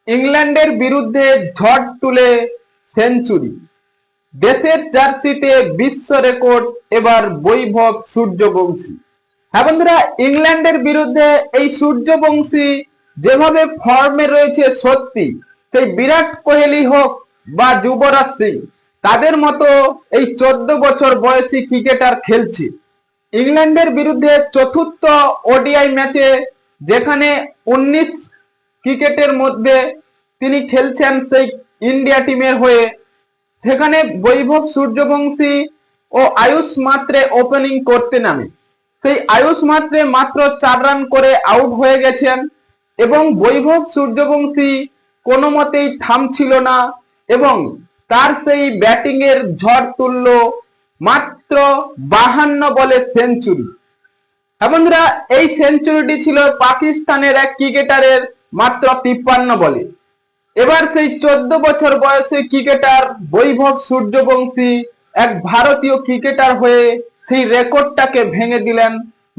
ইংল্যান্ডের বিরুদ্ধে ঝড় তুলে সেঞ্চুরি, দেশের জার্সিতে বিশ্ব রেকর্ড এবার বৈভব সূর্যবংশী। হ্যাঁ বন্ধুরা, ইংল্যান্ডের বিরুদ্ধে এই সূর্যবংশী যেভাবে ফর্মে রয়েছে, সত্যি সেই বিরাট কোহলি হোক বা যুবরাজ সিং, তাদের মতো এই 14 বছর বয়সী ক্রিকেটার খেলছে। ইংল্যান্ডের বিরুদ্ধে চতুর্থ ওডিআই ম্যাচে, যেখানে 19 ক্রিকেটের মধ্যে তিনি খেলছেন সেই ইন্ডিয়া টিমের হয়ে, সেখানে বৈভব সূর্যবংশী ও আয়ুষ মাত্রে ওপেনিং করতে নামে। সেই আয়ুষ মাত্রে মাত্র 4 রান করে আউট হয়ে গেছেন এবং বৈভব সূর্যবংশী কোনো মতেই থামছিল না এবং তার সেই ব্যাটিং এর ঝড় তুলল মাত্র 52 বলে সেঞ্চুরি। হ্যাঁ বন্ধুরা, এই সেঞ্চুরিটি ছিল পাকিস্তানের এক ক্রিকেটারের মাত্র 53 বলে। এবার সেই 14 বছর বয়সী ক্রিকেটার বৈভব সূর্যবংশী এক ভারতীয় ক্রিকেটার হয়ে সেই রেকর্ডটাকে ভেঙে দিলেন,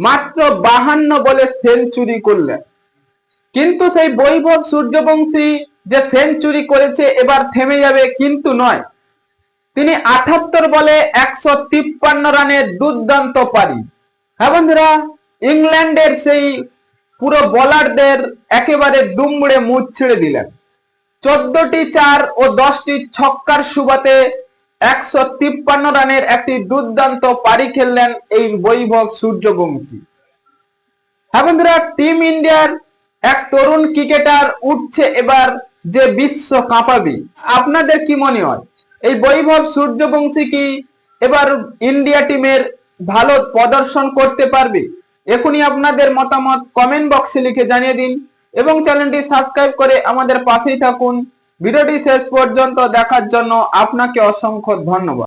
মাত্র 52 বলে সেঞ্চুরি করলেন। কিন্তু সেই বৈভব সূর্যবংশী যে সেঞ্চুরি করেছে এবার থেমে যাবে কিন্তু নয়, তিনি 78 বলে 153 রানের দুর্দান্ত পারি। হ্যাঁ বন্ধুরা, ইংল্যান্ডের সেই পুরো বোলারদের একেবারে দুমড়ে মুখ ছেড়ে দিলেন। 14টি 4 ও 10টি ছক্কার সুবাদে 153 রানের একটি দুর্দান্ত পারি খেললেন এই বৈভব সূর্যবংশী। হ্যাঁ বন্ধুরা, টিম ইন্ডিয়ার এক তরুণ ক্রিকেটার উঠছে এবার, যে বিশ্ব কাঁপাবে। আপনাদের কি মনে হয়, এই বৈভব সূর্যবংশী কি এবার ইন্ডিয়া টিমের ভালো প্রদর্শন করতে পারবে? এখনই আপনাদের মতামত কমেন্ট বক্সে লিখে জানিয়ে দিন এবং চ্যানেলটি সাবস্ক্রাইব করে আমাদের পাশেই থাকুন। ভিডিওটি শেষ পর্যন্ত দেখার জন্য আপনাকে অসংখ্য ধন্যবাদ।